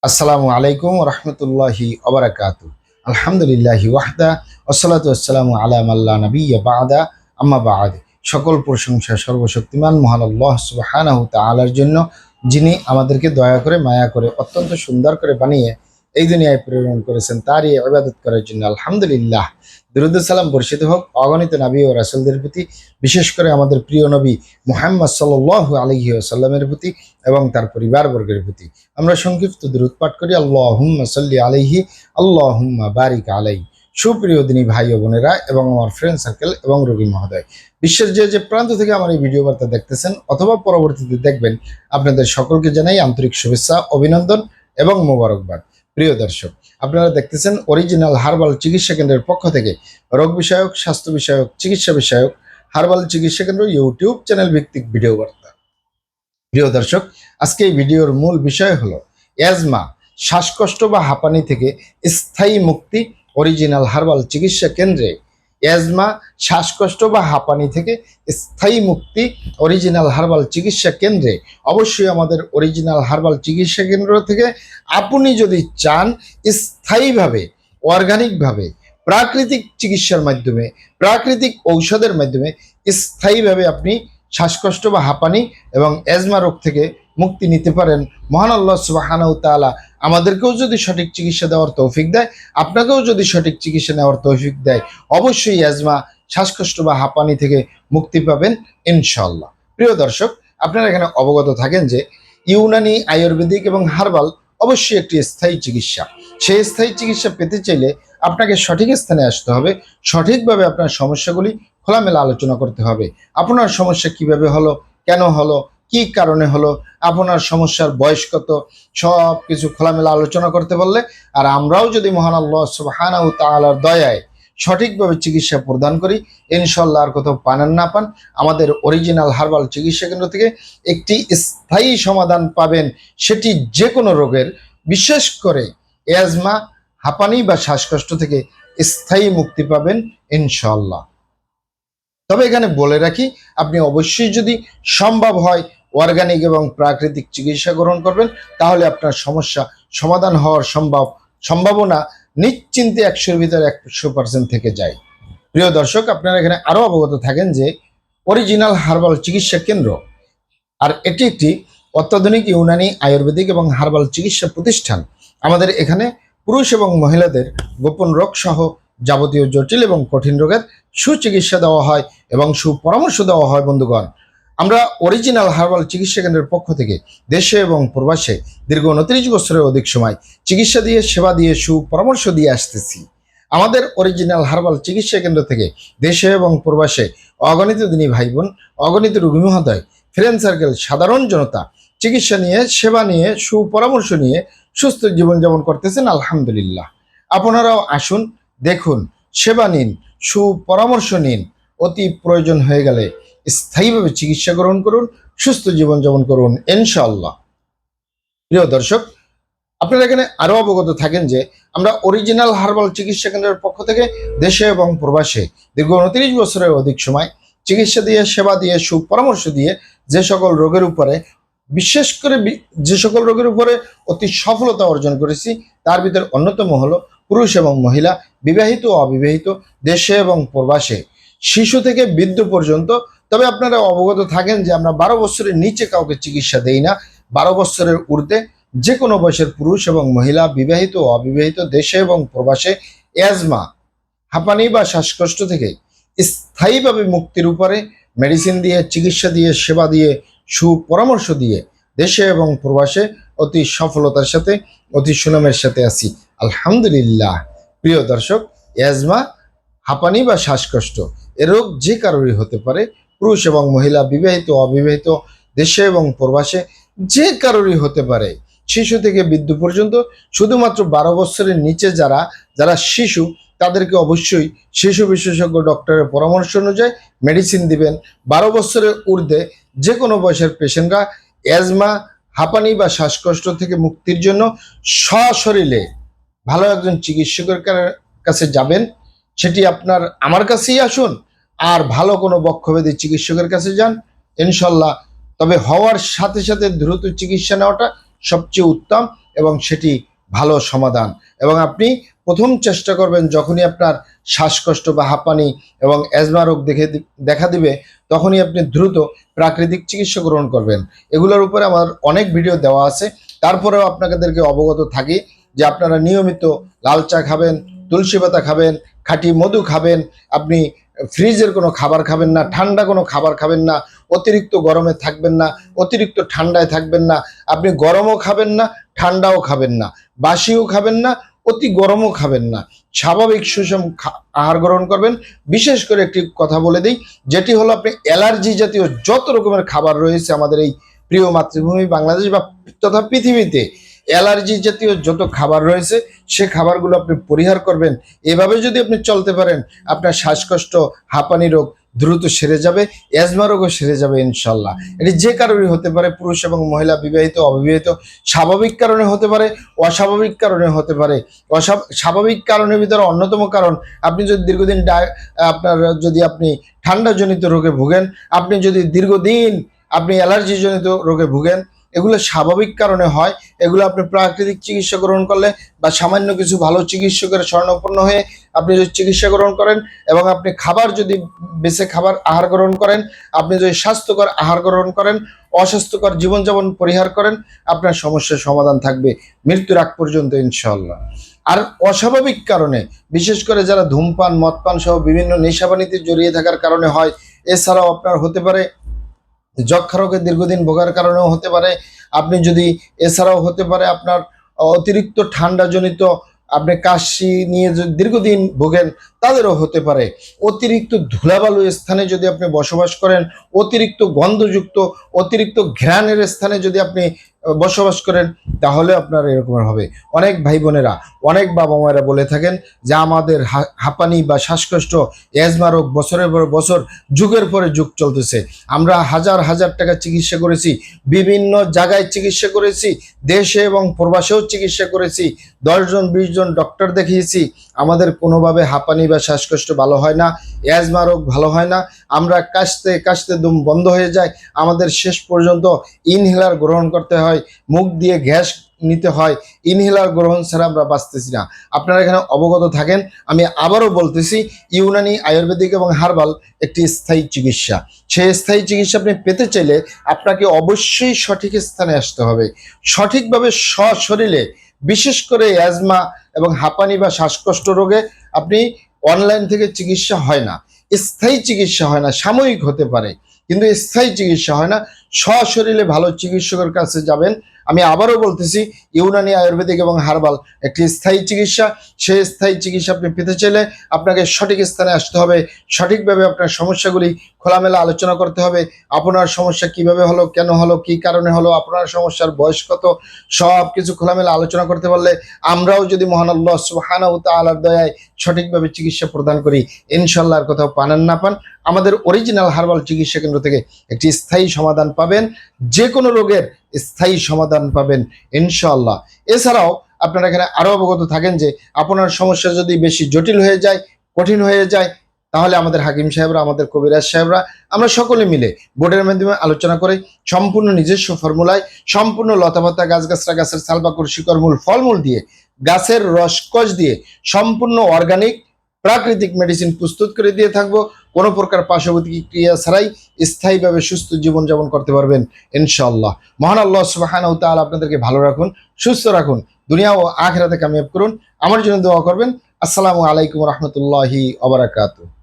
আসসালামু আলাইকুম রহমতুল্লাহি ওবারাকাতু। আলহামদুলিল্লাহি ওয়াহদা ওয়াসসালাতু ওয়াসসালামু আলা মাল্লা নাবিয়্যা বা'দা আম্মা বা'দ। সকল প্রশংসা সর্বশক্তিমান মহান আল্লাহ সুবহানাহু তাআলার জন্য, যিনি আমাদেরকে দয়া করে মায়া করে অত্যন্ত সুন্দর করে বানিয়ে এই দুনিয়ায় প্রেরণ করেছেন, তারই ইবাদত করার জন্য আলহামদুলিল্লাহ। দুরূদ ও সালাম বর্ষিত হোক অগণিত নবী ও রাসূলদের প্রতি, বিশেষ করে আমাদের প্রিয় নবী মুহাম্মদ সাল্লাল্লাহু আলাইহি ওয়াসাল্লামের প্রতি এবং তার পরিবারবর্গের প্রতি। আমরা সংক্ষিপ্ত দুরূদ পাঠ করি, আল্লাহুম্মা সাল্লি আলাইহি, আল্লাহুম্মা বারিক আলাইহি। সুপ্রিয় দিনী ভাই ও বোনেরা এবং আমার ফ্রেন্ড সার্কেল এবং রোগী মহোদয়, বিশ্বের যে যে প্রান্ত থেকে আমার এই ভিডিও বার্তা দেখতেছেন অথবা পরবর্তীতে দেখবেন, আপনাদের সকলকে জানাই আন্তরিক শুভেচ্ছা, অভিনন্দন এবং মোবারকবাদ। প্রিয় দর্শক, আপনারা দেখতেছেন অরিজিনাল হার্বাল চিকিৎসা কেন্দ্রের পক্ষ থেকে রোগ বিষয়ক, স্বাস্থ্য বিষয়ক, চিকিৎসা বিষয়ক হার্বাল চিকিৎসা কেন্দ্র ইউটিউব চ্যানেল ভিত্তিক ভিডিও বার্তা। প্রিয় দর্শক, আজকে এই ভিডিওর মূল বিষয় হলো অ্যাজমা, শ্বাসকষ্ট বা হাঁপানি থেকে স্থায়ী মুক্তি অরিজিনাল হার্বাল চিকিৎসা কেন্দ্রে। অ্যাজমা, শ্বাসকষ্ট বা হাঁপানি থেকে স্থায়ী মুক্তি অরিজিনাল হার্বাল চিকিৎসা কেন্দ্রে। অবশ্যই আমাদের অরিজিনাল হার্বাল চিকিৎসা কেন্দ্র থেকে আপনি যদি চান স্থায়ীভাবে, অর্গানিকভাবে, প্রাকৃতিক চিকিৎসার মাধ্যমে, প্রাকৃতিক ঔষধের মাধ্যমে স্থায়ীভাবে আপনি শ্বাসকষ্ট বা হাঁপানি এবং অ্যাজমা রোগ থেকে মুক্তি নিতে পারেন, মহান আল্লাহ সুবহানাহু তাআলা আমাদেরকেও যদি সঠিক চিকিৎসা দেওয়ার তৌফিক দেয়, আপনাকেও যদি সঠিক চিকিৎসা নেওয়ার তৌফিক দেয়, অবশ্যই অ্যাজমা, শ্বাসকষ্ট বা হাঁপানি থেকে মুক্তি পাবেন ইনশাআল্লাহ। প্রিয় দর্শক, আপনারা এখানে অবগত থাকেন যে ইউনানি, আয়ুর্বেদিক এবং হার্বাল অবশ্যই একটি স্থায়ী চিকিৎসা। সেই স্থায়ী চিকিৎসা পেতে চাইলে আপনাকে সঠিক স্থানে আসতে হবে, সঠিকভাবে আপনার সমস্যাগুলি খোলামেলা আলোচনা করতে হবে। আপনার সমস্যা কিভাবে হলো, কেন হলো, কি কারণে হলো, আপনার সমস্যার বয়স কত, সব কিছু খোলামেলা আলোচনা করতে পারলে, আর আমরাও যদি মহান আল্লাহ সুবহানাহু তাআলার দয়ায় সঠিকভাবে চিকিৎসা প্রদান করি, ইনশাআল্লাহ আর কোথাও পান আর না পান, আমাদের অরিজিনাল হার্বাল চিকিৎসা কেন্দ্র থেকে একটি স্থায়ী সমাধান পাবেন, সেটি যে কোনো রোগের, বিশেষ করে অ্যাজমা, হাঁপানি বা শ্বাসকষ্ট থেকে স্থায়ী মুক্তি পাবেন ইনশাআল্লাহ। তবে এখানে বলে রাখি, আপনি অবশ্যই যদি সম্ভব হয় অর্গানিক এবং প্রাকৃতিক চিকিৎসা গ্রহণ করবেন, তাহলে আপনার সমস্যা সমাধান হওয়ার সম্ভাবনা নিশ্চিন্তে 100-র ভিতরে 100% থেকে যায়। প্রিয় দর্শক, আপনারা এখানে আরো অবগত থাকেন যে অরিজিনাল হার্বাল চিকিৎসা কেন্দ্র, আর এটি একটি অত্যাধুনিক ইউনানি, আয়ুর্বেদিক এবং হার্বাল চিকিৎসা প্রতিষ্ঠান। আমাদের এখানে পুরুষ এবং মহিলাদের গোপন রোগ সহ যাবতীয় জটিল এবং কঠিন রোগের সুচিকিৎসা দেওয়া হয় এবং সুপরামর্শ দেওয়া হয়। বন্ধুগণ, আমরা অরিজিনাল হার্বাল চিকিৎসা কেন্দ্রের পক্ষ থেকে দেশে এবং প্রবাসে দীর্ঘ 29 বছরের অধিক সময় চিকিৎসা দিয়ে, সেবা দিয়ে, সুপরামর্শ দিয়ে আসতেছি। আমাদের অরিজিনাল হার্বাল চিকিৎসা কেন্দ্র থেকে দেশে এবং প্রবাসে অগণিত দিনী ভাই বোন, অগণিত রোগী মহোদয়, ফ্রেন্ড সার্কেল, সাধারণ জনতা চিকিৎসা নিয়ে, সেবা নিয়ে, সুপরামর্শ নিয়ে সুস্থ জীবনযাপন করতেছেন আলহামদুলিল্লাহ। আপনারাও আসুন, দেখুন, সেবা নিন, সুপরামর্শ নিন, অতি প্রয়োজন হয়ে গেলে স্থায়ীভাবে চিকিৎসা গ্রহণ করুন, সুস্থ জীবনযাপন করুন ইনশাআল্লাহ। প্রিয় দর্শক, আপনারা এখানে আরো অবগত থাকেন যে আমরা অরিজিনাল হার্বাল চিকিৎসা কেন্দ্রের পক্ষ থেকে দেশে এবং প্রবাসে দীর্ঘ 29 বছরের অধিক সময় চিকিৎসা দিয়ে, সেবা দিয়ে, সুপরামর্শ দিয়ে যে সকল রোগের উপরে, বিশেষ করে যে সকল রোগের উপরে অতি সফলতা অর্জন করেছি, তার ভিতরে অন্যতম হলো পুরুষ এবং মহিলা, বিবাহিত ও অবিবাহিত, দেশে এবং প্রবাসে, শিশু থেকে বৃদ্ধ পর্যন্ত। তবে আপনারা অবগত থাকেন যে আমরা 12 বছরের নিচে কাউকে চিকিৎসা দেই না। 12 বছরের ঊর্ধ্বে যে কোনো বয়সের পুরুষ এবং মহিলা, বিবাহিত ও অবিবাহিত, দেশে এবং প্রবাসে অ্যাজমা, হাঁপানি বা শ্বাসকষ্ট থেকে স্থায়ীভাবে মুক্তির উপরে মেডিসিন দিয়ে, চিকিৎসা দিয়ে, সেবা দিয়ে, সুপরামর্শ দিয়ে দেশে এবং প্রবাসে অতি সফলতার সাথে, অতি সুনামের সাথে আছি আলহামদুলিল্লাহ। প্রিয় দর্শক, অ্যাজমা, হাঁপানি বা শ্বাসকষ্ট এ রোগ যে কারোরই হতে পারে, পুরুষ এবং মহিলা, বিবাহিত অবিবাহিত, দেশে এবং প্রবাসে যে কারোরই হতে পারে, শিশু থেকে বৃদ্ধ পর্যন্ত। শুধুমাত্র 12 বছরের নিচে যারা যারা শিশু, তাদেরকে অবশ্যই শিশু বিশেষজ্ঞ ডক্টরের পরামর্শ অনুযায়ী মেডিসিন দিবেন। 12 বছরের ঊর্ধ্বে যে কোনো বয়সের পেশেন্টরা অ্যাজমা, হাঁপানি বা শ্বাসকষ্ট থেকে মুক্তির জন্য সশরীরে ভালো একজন চিকিৎসকের কাছে যাবেন। সেটি আপনার আমার কাছেই আসুন, আর ভালো কোনো বক্ষব্যাধি চিকিৎসকের কাছে যান ইনশাল্লাহ। তবে হওয়ার সাথে সাথে দ্রুত চিকিৎসা নেওয়াটা সবচেয়ে উত্তম, এবং সেটি ভালো সমাধান। এবং আপনি প্রথম চেষ্টা করবেন যখনই আপনার শ্বাসকষ্ট বা হাঁপানি এবং অ্যাজমা রোগ দেখা দিবে, তখনই আপনি দ্রুত প্রাকৃতিক চিকিৎসা গ্রহণ করবেন। এগুলোর উপরে আমার অনেক ভিডিও দেওয়া আছে। তারপরেও আপনাদেরকে অবগত থাকি যে আপনারা নিয়মিত লাল চা খাবেন, তুলসী পাতা খাবেন, খাঁটি মধু খাবেন, আপনি ফ্রিজের কোনো খাবার খাবেন না, ঠান্ডা কোনো খাবার খাবেন না, অতিরিক্ত গরমে থাকবেন না, অতিরিক্ত ঠান্ডায় থাকবেন না, আপনি গরমও খাবেন না, ঠান্ডাও খাবেন না, বাসিও খাবেন না, অতি গরমও খাবেন না, স্বাভাবিক সুষম আহার গ্রহণ করবেন। বিশেষ করে একটি কথা বলে দিই, যেটি হলো আপনি অ্যালার্জি জাতীয় যত রকমের খাবার রয়েছে আমাদের এই প্রিয় মাতৃভূমি বাংলাদেশ বা তথা পৃথিবীতে, অ্যালার্জি জাতীয় যত খাবার রয়েছে সে খাবারগুলো আপনি পরিহার করবেন। এভাবে যদি আপনি চলতে পারেন, আপনার শ্বাসকষ্ট, হাঁপানি রোগ দ্রুত সেরে যাবে, অ্যাজমা রোগও সেরে যাবে ইনশাল্লাহ। এটি যে কারণেই হতে পারে, পুরুষ এবং মহিলা, বিবাহিত, অবিবাহিত, স্বাভাবিক কারণে হতে পারে, অস্বাভাবিক কারণে হতে পারে। স্বাভাবিক কারণের ভিতরে অন্যতম কারণ, আপনি যদি দীর্ঘদিন আপনি ঠান্ডাজনিত রোগে ভুগেন, আপনি যদি দীর্ঘদিন আপনি অ্যালার্জিজনিত রোগে ভুগেন, এগুলো স্বাভাবিক কারণে হয়। এগুলো আপনি প্রাকৃতিক চিকিৎসা গ্রহণ করলে বা সামান্য কিছু ভালো চিকিৎসকের শরণাপন্ন হয়ে আপনি যদি চিকিৎসা গ্রহণ করেন এবং আপনি খাবার যদি বেছে খাবার আহার গ্রহণ করেন, আপনি যদি স্বাস্থ্যকর আহার গ্রহণ করেন, অস্বাস্থ্যকর জীবনযাপন পরিহার করেন, আপনার সমস্যার সমাধান থাকবে মৃত্যুর আগ পর্যন্ত ইনশাআল্লাহ। আর অস্বাভাবিক কারণে, বিশেষ করে যারা ধূমপান, মদপান সহ বিভিন্ন নেশাবানিতে জড়িয়ে থাকার কারণে হয়। এছাড়াও আপনার হতে পারে যক্ষা রোগে দীর্ঘদিন ভোগার কারণেও হতে পারে। আপনি যদি এছাড়াও হতে পারে আপনার অতিরিক্ত ঠান্ডাজনিত, আপনি কাশি নিয়ে যদি দীর্ঘদিন ভোগেন, তাদেরও হতে পারে। অতিরিক্ত ধুলাবালু স্থানে যদি আপনি বসবাস করেন, অতিরিক্ত গন্ধযুক্ত, অতিরিক্ত ঘ্রাণের স্থানে যদি আপনি বসবাস করেন, তাহলে আপনার এরকম হবে। অনেক ভাই বোনেরা, অনেক বাবা মায়েরা বলে থাকেন যে আমাদের হাঁপানি বা শ্বাসকষ্ট, অ্যাজমা রোগ বছরের পর বছর, যুগের পরে যুগ চলতেছে। আমরা হাজার হাজার টাকা চিকিৎসা করেছি, বিভিন্ন জায়গায় চিকিৎসা করেছি, দেশে এবং প্রবাসেও চিকিৎসা করেছি, 10 জন 20 জন ডক্টর দেখিয়েছি, আমাদের কোনোভাবে হাঁপানি বা শ্বাসকষ্ট ভালো হয় না, অ্যাজমা রোগ ভালো হয় না। আমরা কাশতে কাশতে দম বন্ধ হয়ে যায়, আমাদের শেষ পর্যন্ত ইনহেলার গ্রহণ করতে হয়, মুখ দিয়ে গ্যাস নিতে হয়, ইনহেলার গ্রহণ ছাড়া আমরা বাঁচতেছি না। আপনারা এখানে অবগত থাকেন। আমি আবারও বলতেছি, ইউনানি, আয়ুর্বেদিক এবং হার্বাল একটি স্থায়ী চিকিৎসা। সেই স্থায়ী চিকিৎসা আপনি পেতে চাইলে আপনাকে অবশ্যই সঠিক স্থানে আসতে হবে, সঠিকভাবে সশরীরে। বিশেষ করে অ্যাজমা এবং হাঁপানি বা শ্বাসকষ্ট রোগে আপনি অনলাইন থেকে চিকিৎসা হয় না, স্থায়ী চিকিৎসা হয় না, সাময়িক হতে পারে কিন্তু স্থায়ী চিকিৎসা হয় না। সশরীরে ভালো চিকিৎসকের কাছে যাবেন। আমি আবারও বলতেছি, ইউনানি, আয়ুর্বেদিক এবং হার্বাল একটি স্থায়ী চিকিৎসা। সেই স্থায়ী চিকিৎসা আপনি পেতে চাইলে আপনাকে সঠিক স্থানে আসতে হবে, সঠিকভাবে আপনার সমস্যাগুলি খোলামেলা আলোচনা করতে হবে। আপনার সমস্যা কিভাবে হলো, কেন হলো, কি কারণে হলো, আপনার সমস্যার বয়স কত, সব কিছু খোলামেলা আলোচনা করতে পারলে আমরাও যদি মহান আল্লাহ সুবহানাহু ওয়া তাআলার দয়ায় সঠিকভাবে চিকিৎসা প্রদান করি, ইনশাআল্লাহ আর কোথাও পানেন না পান, আমাদের অরিজিনাল হার্বাল চিকিৎসা কেন্দ্র থেকে একটি স্থায়ী সমাধান পাবেন। যে কোনো রোগের স্থায়ী সমাধান পাবেন ইনশাআল্লাহ। এছাড়াও আপনারা এখানে আরো অবগত থাকেন যে আপনার সমস্যা যদি বেশি জটিল হয়ে যায়, কঠিন হয়ে যায়, তাহলে আমাদের হাকিম সাহেবরা, আমাদের কবিরাজ সাহেবরা, আমরা সকলে মিলে বোর্ডের মাধ্যমে আলোচনা করে সম্পূর্ণ নিজস্ব ফর্মুলায়, সম্পূর্ণ লতাপাতা, গাছগাছরা, গাছের ছালবাকড়, শিকড়মূল, ফলমূল দিয়ে, গাছের রসকস দিয়ে সম্পূর্ণ অর্গানিক প্রাকৃতিক মেডিসিন প্রস্তুত করে দিয়ে থাকবো। কোনো প্রকার পার্শ্বপ্রতিক্রিয়া ছাড়াই স্থায়ীভাবে সুস্থ জীবনযাপন করতে পারবেন ইনশাআল্লাহ। মহান আল্লাহ সুবহানাহু ওয়া তাআলা আপনাদেরকে ভালো রাখুন, সুস্থ রাখুন, দুনিয়া ও আখিরাতে কামিয়াব করুন। আমার জন্য দোয়া করবেন। আসসালামু আলাইকুম ওয়া রাহমাতুল্লাহি ওয়া বারাকাতুহু।